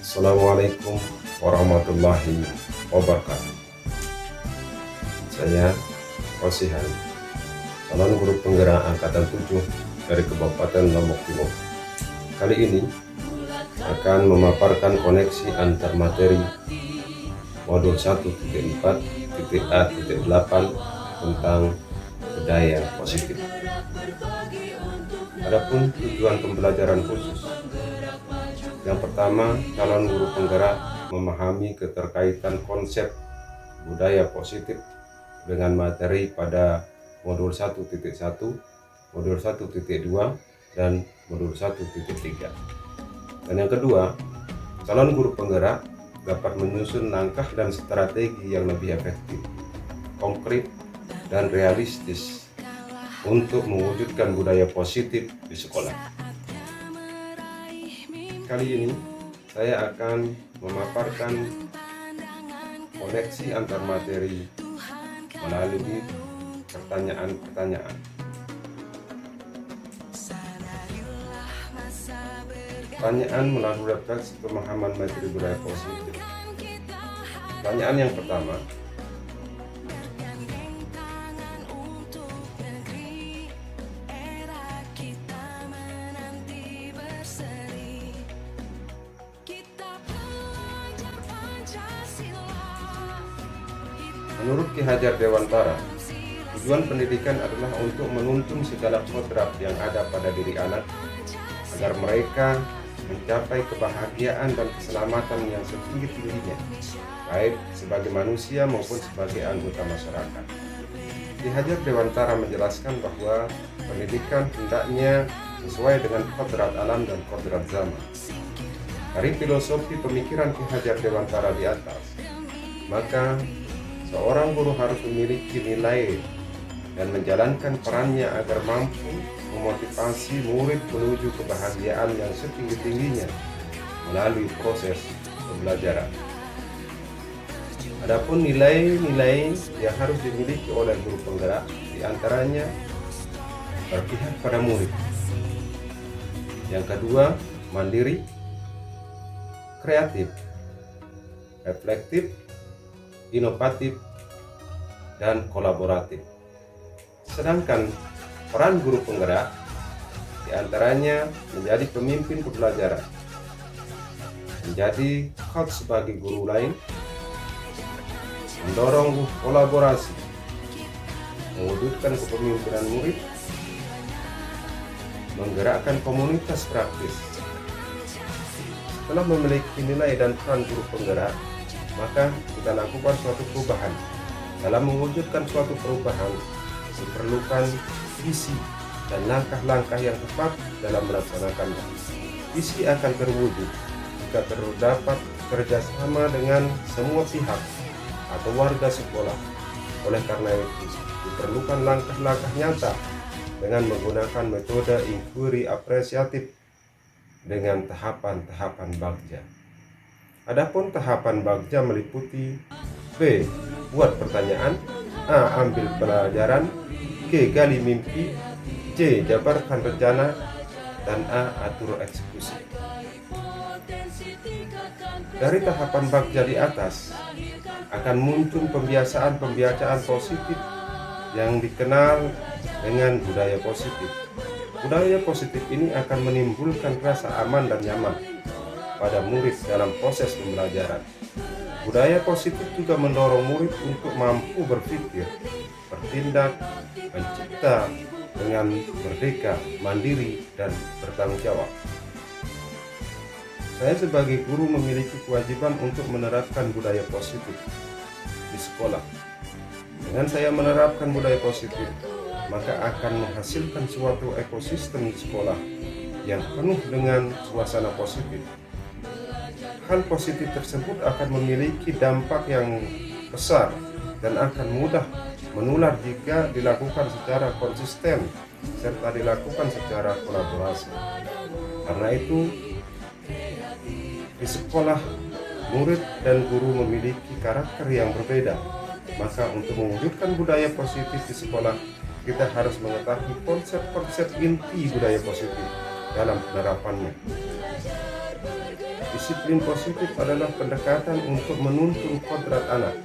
Assalamualaikum warahmatullahi wabarakatuh. Saya Rosihan, calon guru penggerak angkatan 7 dari Kabupaten Lombok Timur. Kali ini akan memaparkan koneksi antar materi modul 1.4.A.8 tentang budaya positif. Adapun tujuan pembelajaran khusus, yang pertama, calon guru penggerak memahami keterkaitan konsep budaya positif dengan materi pada modul 1.1, modul 1.2, dan modul 1.3. Dan yang kedua, calon guru penggerak dapat menyusun langkah dan strategi yang lebih efektif, konkret, dan realistis untuk mewujudkan budaya positif di sekolah. Kali ini saya akan memaparkan koneksi antar materi melalui pertanyaan-pertanyaan. Pertanyaan melalui refleksi pemahaman materi budaya positif. Pertanyaan yang pertama, menurut Ki Hajar Dewantara, tujuan pendidikan adalah untuk menuntun segala kodrat yang ada pada diri anak agar mereka mencapai kebahagiaan dan keselamatan yang setinggi-tingginya, baik sebagai manusia maupun sebagai anggota masyarakat. Ki Hajar Dewantara menjelaskan bahwa pendidikan hendaknya sesuai dengan kodrat alam dan kodrat zaman. Dari filosofi pemikiran Ki Hajar Dewantara di atas, maka seorang guru harus memiliki nilai dan menjalankan perannya agar mampu memotivasi murid menuju kebahagiaan yang setinggi-tingginya melalui proses pembelajaran. Adapun nilai-nilai yang harus dimiliki oleh guru penggerak diantaranya berpihak pada murid. Yang kedua, mandiri, kreatif, reflektif, inovatif, dan kolaboratif. Sedangkan peran guru penggerak diantaranya menjadi pemimpin pembelajaran, menjadi coach sebagai guru lain, mendorong kolaborasi, mewujudkan kepemimpinan murid, menggerakkan komunitas praktis. Setelah memiliki nilai dan peran guru penggerak, maka kita lakukan suatu perubahan. Dalam mewujudkan suatu perubahan, diperlukan visi dan langkah-langkah yang tepat dalam melaksanakannya. Visi akan terwujud jika terdapat kerjasama dengan semua pihak atau warga sekolah. Oleh karena itu, diperlukan langkah-langkah nyata dengan menggunakan metode inquiry apresiatif dengan tahapan-tahapan bagja. Adapun tahapan bagja meliputi B. Buat pertanyaan, A. Ambil pelajaran, G. Gali mimpi, C. Jabarkan rencana, dan A. Atur eksekusi. Dari tahapan bagja di atas akan muncul pembiasaan positif yang dikenal dengan budaya positif. Budaya positif ini akan menimbulkan rasa aman dan nyaman pada murid dalam proses pembelajaran. Budaya positif juga mendorong murid untuk mampu berpikir, bertindak, mencipta dengan merdeka, mandiri, dan bertanggung jawab. Saya sebagai guru memiliki kewajiban untuk menerapkan budaya positif di sekolah. Dengan saya menerapkan budaya positif, maka akan menghasilkan suatu ekosistem di sekolah yang penuh dengan suasana positif. Hal positif tersebut akan memiliki dampak yang besar dan akan mudah menular jika dilakukan secara konsisten serta dilakukan secara kolaborasi. Karena itu, di sekolah, murid dan guru memiliki karakter yang berbeda. Maka untuk mewujudkan budaya positif di sekolah, kita harus mengetahui konsep-konsep inti budaya positif dalam penerapannya. Disiplin positif adalah pendekatan untuk menuntun kodrat anak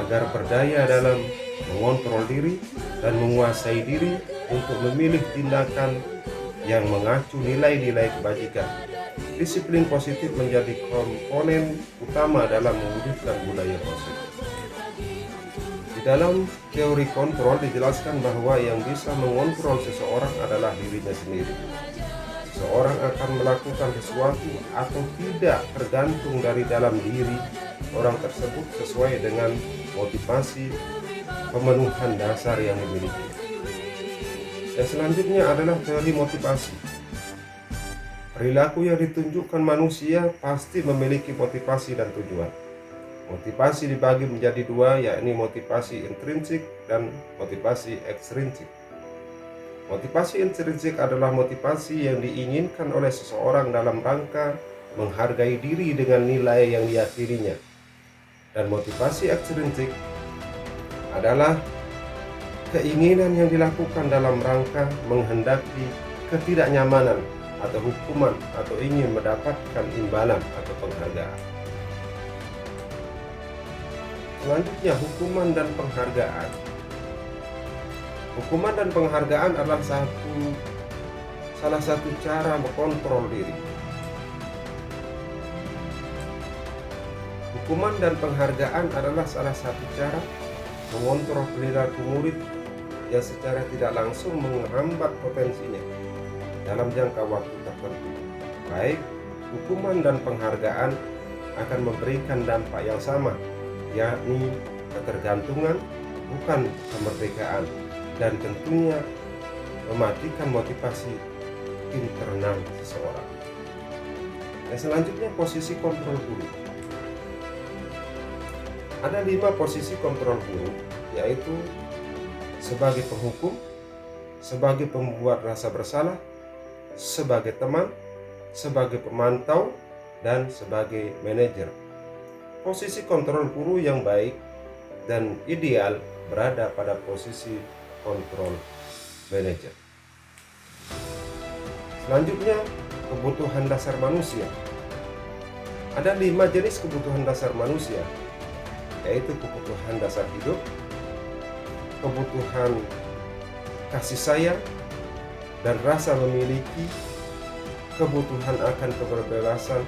agar berdaya dalam mengontrol diri dan menguasai diri untuk memilih tindakan yang mengacu nilai-nilai kebajikan. Disiplin positif menjadi komponen utama dalam mewujudkan budaya positif. Di dalam teori kontrol dijelaskan bahwa yang bisa mengontrol seseorang adalah dirinya sendiri. Seseorang akan melakukan sesuatu atau tidak tergantung dari dalam diri orang tersebut sesuai dengan motivasi pemenuhan dasar yang dimiliki. Dan selanjutnya adalah teori motivasi. Perilaku yang ditunjukkan manusia pasti memiliki motivasi dan tujuan. Motivasi dibagi menjadi dua, yakni motivasi intrinsik dan motivasi ekstrinsik. Motivasi intrinsik adalah motivasi yang diinginkan oleh seseorang dalam rangka menghargai diri dengan nilai yang diyakininya. Dan motivasi ekstrinsik adalah keinginan yang dilakukan dalam rangka menghendaki ketidaknyamanan atau hukuman atau ingin mendapatkan imbalan atau penghargaan. Selanjutnya, hukuman dan penghargaan. Hukuman dan penghargaan adalah salah satu cara mengontrol diri. Hukuman dan penghargaan adalah salah satu cara mengontrol perilaku murid yang secara tidak langsung menghambat potensinya dalam jangka waktu tertentu. Baik hukuman dan penghargaan akan memberikan dampak yang sama, yakni ketergantungan, bukan kemerdekaan, dan tentunya mematikan motivasi internal seseorang. Dan selanjutnya, posisi kontrol guru. Ada 5 posisi kontrol guru, yaitu sebagai penghukum, sebagai pembuat rasa bersalah, sebagai teman, sebagai pemantau, dan sebagai manajer. Posisi kontrol guru yang baik dan ideal berada pada posisi kontrol manajer. Selanjutnya, kebutuhan dasar manusia. Ada 5 jenis kebutuhan dasar manusia, yaitu kebutuhan dasar hidup, kebutuhan kasih sayang dan rasa memiliki, kebutuhan akan kebebasan,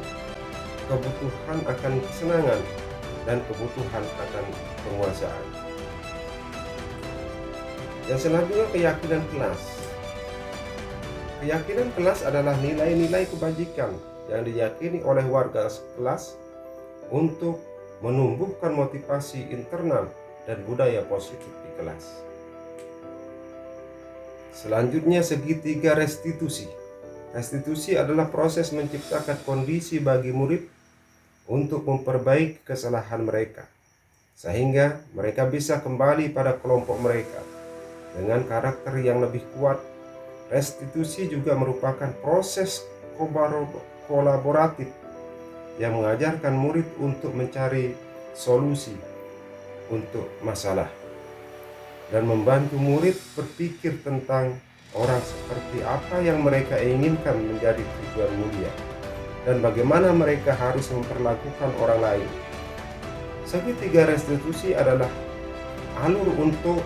kebutuhan akan kesenangan, dan kebutuhan akan penguasaan. Yang selanjutnya, keyakinan kelas. Keyakinan kelas adalah nilai-nilai kebajikan yang diyakini oleh warga kelas untuk menumbuhkan motivasi internal dan budaya positif di kelas. Selanjutnya, segitiga restitusi. Restitusi adalah proses menciptakan kondisi bagi murid untuk memperbaiki kesalahan mereka, sehingga mereka bisa kembali pada kelompok mereka dengan karakter yang lebih kuat. Restitusi juga merupakan proses kolaboratif yang mengajarkan murid untuk mencari solusi untuk masalah dan membantu murid berpikir tentang orang seperti apa yang mereka inginkan menjadi tujuan mulia dan bagaimana mereka harus memperlakukan orang lain. Segitiga restitusi adalah alur untuk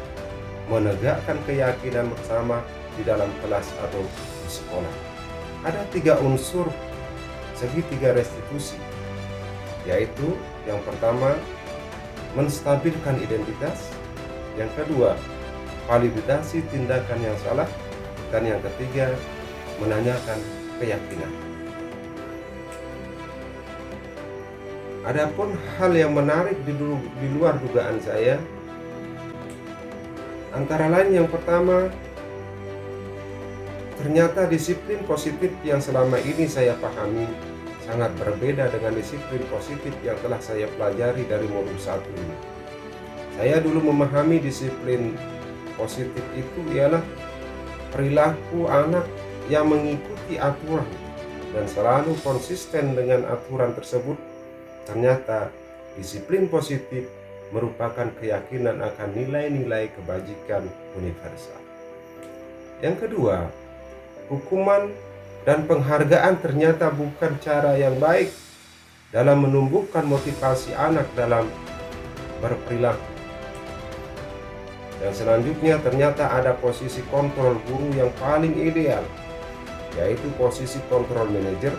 menegakkan keyakinan bersama di dalam kelas atau di sekolah. Ada 3 unsur segitiga restitusi, yaitu yang pertama, menstabilkan identitas, yang kedua, validasi tindakan yang salah, dan yang ketiga, menanyakan keyakinan. Adapun hal yang menarik di luar dugaan saya, antara lain yang pertama, ternyata disiplin positif yang selama ini saya pahami sangat berbeda dengan disiplin positif yang telah saya pelajari dari modul 1 ini. Saya dulu memahami disiplin positif itu ialah perilaku anak yang mengikuti aturan dan selalu konsisten dengan aturan tersebut. Ternyata disiplin positif merupakan keyakinan akan nilai-nilai kebajikan universal. Yang kedua, hukuman dan penghargaan ternyata bukan cara yang baik dalam menumbuhkan motivasi anak dalam berperilaku. Dan selanjutnya ternyata ada posisi kontrol guru yang paling ideal, yaitu posisi kontrol manajer.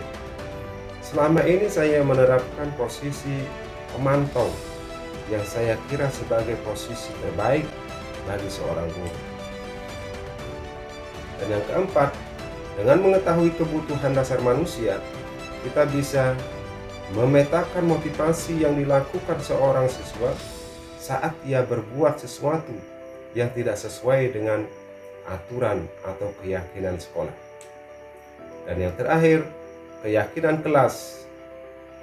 Selama ini saya menerapkan posisi pemantau yang saya kira sebagai posisi terbaik bagi seorang guru. Dan yang keempat, dengan mengetahui kebutuhan dasar manusia, kita bisa memetakan motivasi yang dilakukan seorang siswa saat ia berbuat sesuatu yang tidak sesuai dengan aturan atau keyakinan sekolah. Dan yang terakhir, keyakinan kelas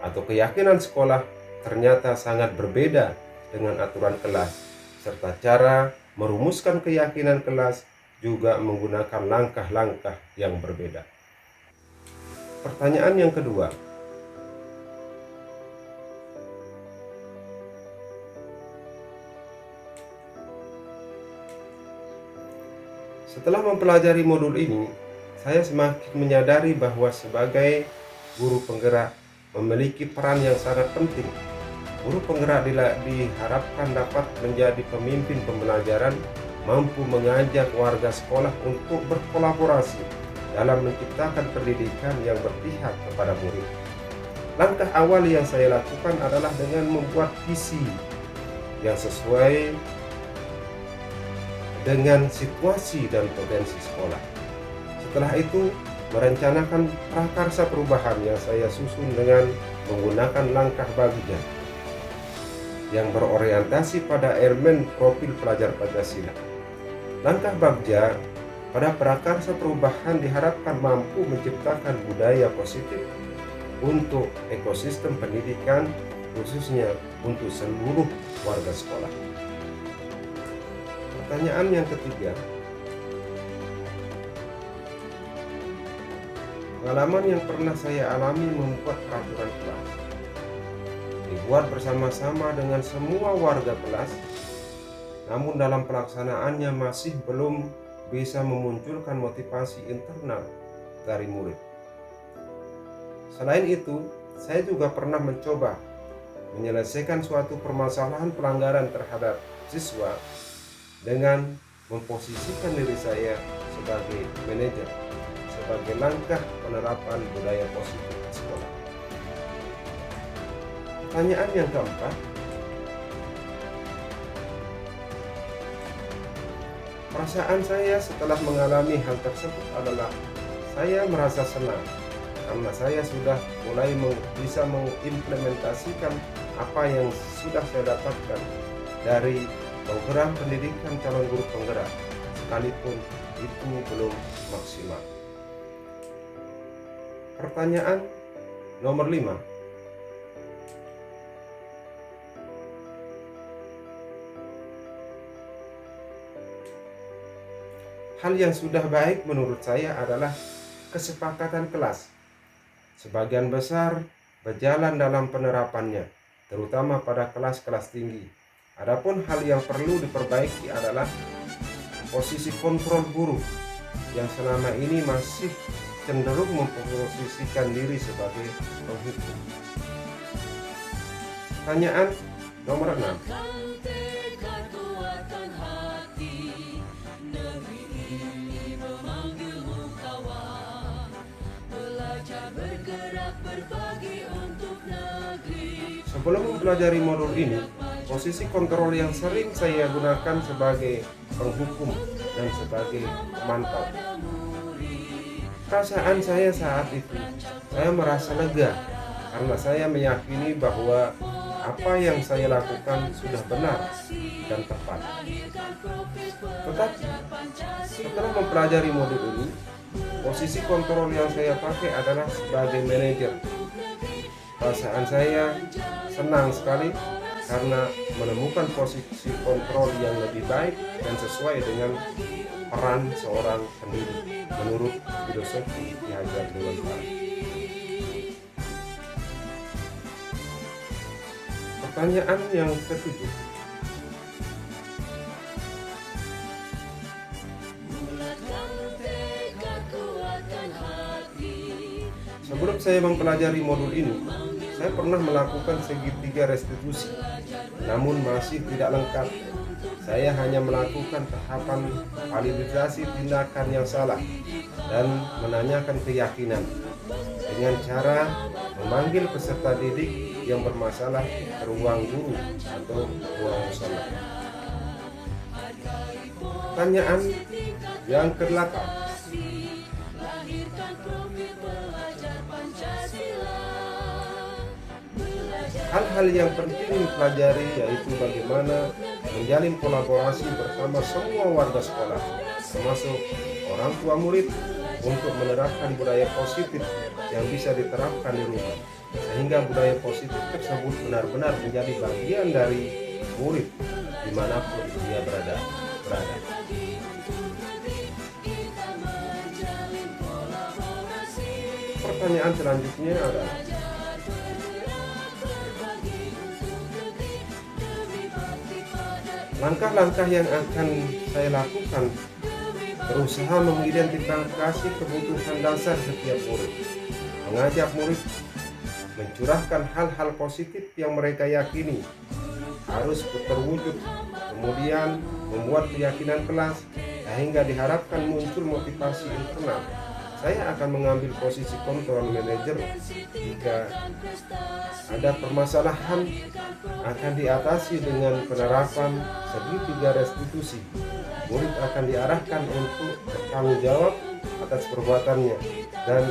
atau keyakinan sekolah ternyata sangat berbeda dengan aturan kelas, serta cara merumuskan keyakinan kelas juga menggunakan langkah-langkah yang berbeda. Pertanyaan yang kedua, setelah mempelajari modul ini, saya semakin menyadari bahwa sebagai guru penggerak memiliki peran yang sangat penting. Guru penggerak diharapkan dapat menjadi pemimpin pembelajaran, mampu mengajak warga sekolah untuk berkolaborasi dalam menciptakan pendidikan yang berpihak kepada murid. Langkah awal yang saya lakukan adalah dengan membuat visi yang sesuai dengan situasi dan potensi sekolah. Setelah itu, merencanakan prakarsa perubahan yang saya susun dengan menggunakan langkah Bagja yang berorientasi pada elemen profil pelajar Pancasila. Langkah Bagja pada prakarsa perubahan diharapkan mampu menciptakan budaya positif untuk ekosistem pendidikan, khususnya untuk seluruh warga sekolah. Pertanyaan yang ketiga, pengalaman yang pernah saya alami membuat peraturan kelas dibuat bersama-sama dengan semua warga kelas, namun dalam pelaksanaannya masih belum bisa memunculkan motivasi internal dari murid. Selain itu, saya juga pernah mencoba menyelesaikan suatu permasalahan pelanggaran terhadap siswa dengan memposisikan diri saya sebagai manajer, sebagai langkah penerapan budaya positif di sekolah. Pertanyaan yang keempat, perasaan saya setelah mengalami hal tersebut adalah saya merasa senang karena saya sudah mulai bisa mengimplementasikan apa yang sudah saya dapatkan dari program pendidikan calon guru penggerak, sekalipun itu belum maksimal. Pertanyaan nomor 5. Hal yang sudah baik menurut saya adalah kesepakatan kelas. Sebagian besar berjalan dalam penerapannya, terutama pada kelas-kelas tinggi. Adapun hal yang perlu diperbaiki adalah posisi kontrol guru yang selama ini masih cenderung memposisikan diri sebagai penghukum. Pertanyaan nomor 6. Sebelum mempelajari modul ini, posisi kontrol yang sering saya gunakan sebagai penghukum dan sebagai pemantau. Perasaan saya saat itu, saya merasa lega karena saya meyakini bahwa apa yang saya lakukan sudah benar dan tepat. Tetapi setelah mempelajari modul ini, posisi kontrol yang saya pakai adalah sebagai manajer. Perasaan saya senang sekali karena menemukan posisi kontrol yang lebih baik dan sesuai dengan peran seorang pendidik menurut filosofi Ki Hajar Dewantara. Pertanyaan yang ketujuh. Sebelum saya mempelajari modul ini, Saya pernah melakukan segitiga restitusi, namun masih tidak lengkap. Saya hanya melakukan tahapan validasi tindakan yang salah dan menanyakan keyakinan dengan cara memanggil peserta didik yang bermasalah ke ruang guru atau ruang musola. Pertanyaan yang ke-8. Hal-hal yang penting dipelajari yaitu bagaimana menjalin kolaborasi bersama semua warga sekolah, termasuk orang tua murid, untuk menerapkan budaya positif yang bisa diterapkan di rumah, sehingga budaya positif tersebut benar-benar menjadi bagian dari murid dimanapun dia berada. Pertanyaan selanjutnya adalah, langkah-langkah yang akan saya lakukan berusaha mengidentifikasi kebutuhan dasar setiap murid, mengajak murid mencurahkan hal-hal positif yang mereka yakini harus terwujud, kemudian membuat keyakinan kelas sehingga diharapkan muncul motivasi internal. Saya akan mengambil posisi kontrol manajer jika ada permasalahan akan diatasi dengan penerapan segitiga restitusi. Murid akan diarahkan untuk bertanggung jawab atas perbuatannya dan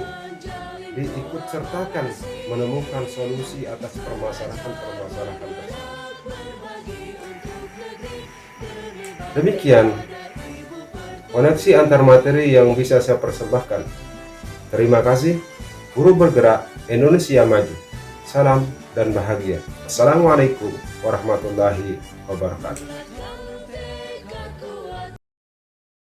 diikutsertakan menemukan solusi atas permasalahan tersebut. Demikian koneksi antar materi yang bisa saya persembahkan. Terima kasih. Guru Bergerak Indonesia Maju. Salam dan bahagia. Assalamualaikum warahmatullahi wabarakatuh.